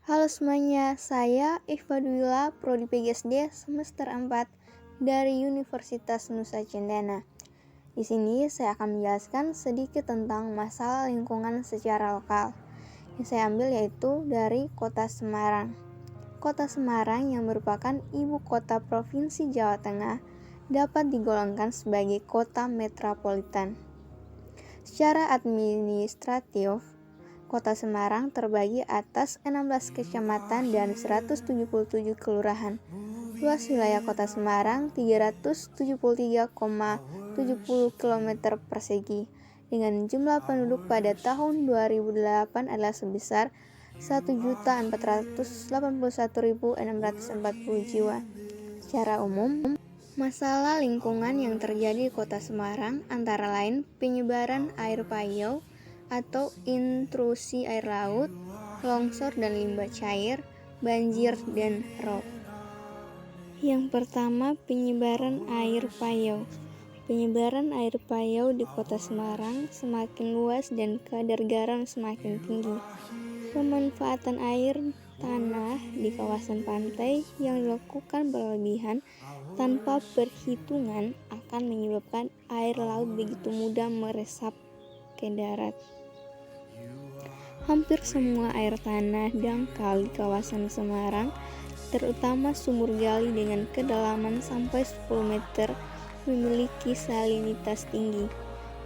Halo semuanya, saya Iva Dwila, Prodi PGSD semester 4 dari Universitas Nusa Cendana. Di sini saya akan menjelaskan sedikit tentang masalah lingkungan secara lokal. Yang saya ambil yaitu dari Kota Semarang. Kota Semarang yang merupakan ibu kota Provinsi Jawa Tengah dapat digolongkan sebagai kota metropolitan. Secara administratif, Kota Semarang terbagi atas 16 kecamatan dan 177 kelurahan. Luas wilayah Kota Semarang 373,70 km persegi, dengan jumlah penduduk pada tahun 2008 adalah sebesar 1.481.640 jiwa. Secara umum, masalah lingkungan yang terjadi di Kota Semarang antara lain penyebaran air payau atau intrusi air laut, longsor dan limbah cair, banjir, dan rob. Yang pertama, penyebaran air payau. Penyebaran air payau di Kota Semarang semakin luas dan kadar garam semakin tinggi. Pemanfaatan air tanah di kawasan pantai yang dilakukan berlebihan tanpa perhitungan akan menyebabkan air laut begitu mudah meresap ke darat. Hampir semua air tanah dangkal di kawasan Semarang, terutama sumur gali dengan kedalaman sampai 10 meter, memiliki salinitas tinggi.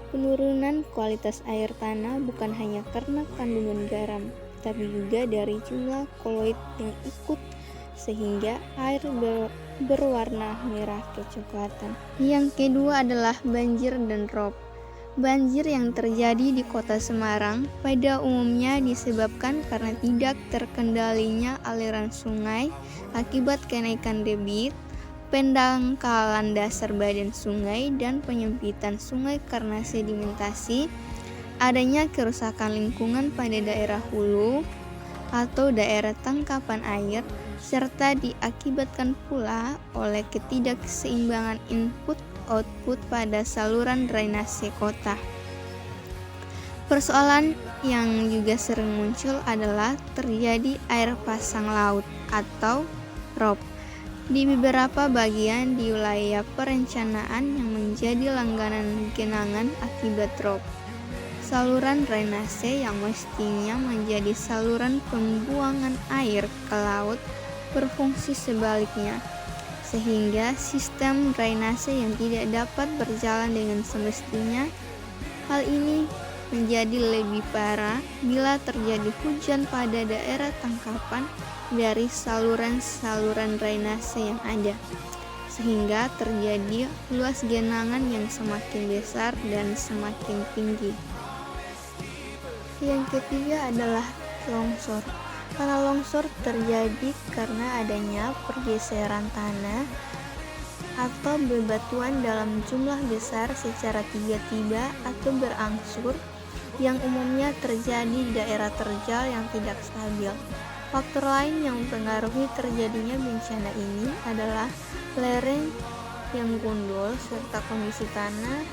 Penurunan kualitas air tanah bukan hanya karena kandungan garam, tapi juga dari jumlah koloid yang ikut, sehingga air berwarna merah kecoklatan. Yang kedua adalah banjir dan rob. Banjir yang terjadi di Kota Semarang pada umumnya disebabkan karena tidak terkendalinya aliran sungai akibat kenaikan debit, pendangkalan dasar badan sungai, dan penyempitan sungai karena sedimentasi, adanya kerusakan lingkungan pada daerah hulu atau daerah tangkapan air, serta diakibatkan pula oleh ketidakseimbangan input-output pada saluran drainase kota. Persoalan yang juga sering muncul adalah terjadi air pasang laut atau rob di beberapa bagian di wilayah perencanaan yang menjadi langganan genangan akibat rob. Saluran drainase yang mestinya menjadi saluran pembuangan air ke laut berfungsi sebaliknya, sehingga sistem drainase yang tidak dapat berjalan dengan semestinya. Hal ini menjadi lebih parah bila terjadi hujan pada daerah tangkapan dari saluran-saluran drainase yang ada, sehingga terjadi luas genangan yang semakin besar dan semakin tinggi. Yang ketiga adalah longsor. Tanah longsor terjadi karena adanya pergeseran tanah atau bebatuan dalam jumlah besar secara tiba-tiba atau berangsur, yang umumnya terjadi di daerah terjal yang tidak stabil. Faktor lain yang mempengaruhi terjadinya bencana ini adalah lereng yang gundul serta kondisi tanah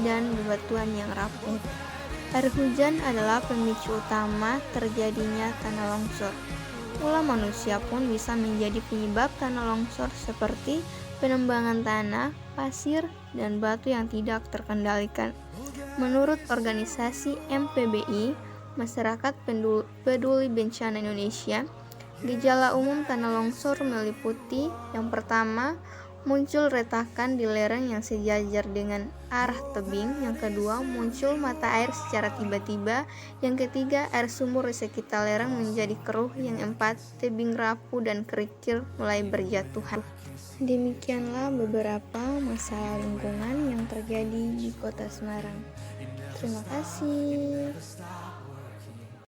dan bebatuan yang rapuh. Air hujan adalah pemicu utama terjadinya tanah longsor. Ulah manusia pun bisa menjadi penyebab tanah longsor seperti penembangan tanah, pasir, dan batu yang tidak terkendalikan. Menurut organisasi MPBI, Masyarakat Peduli Bencana Indonesia, gejala umum tanah longsor meliputi: yang pertama, muncul retakan di lereng yang sejajar dengan arah tebing. Yang kedua, muncul mata air secara tiba-tiba. Yang ketiga, air sumur di sekitar lereng menjadi keruh. Yang keempat, tebing rapuh dan kerikil mulai berjatuhan. Demikianlah beberapa masalah lingkungan yang terjadi di Kota Semarang. Terima kasih.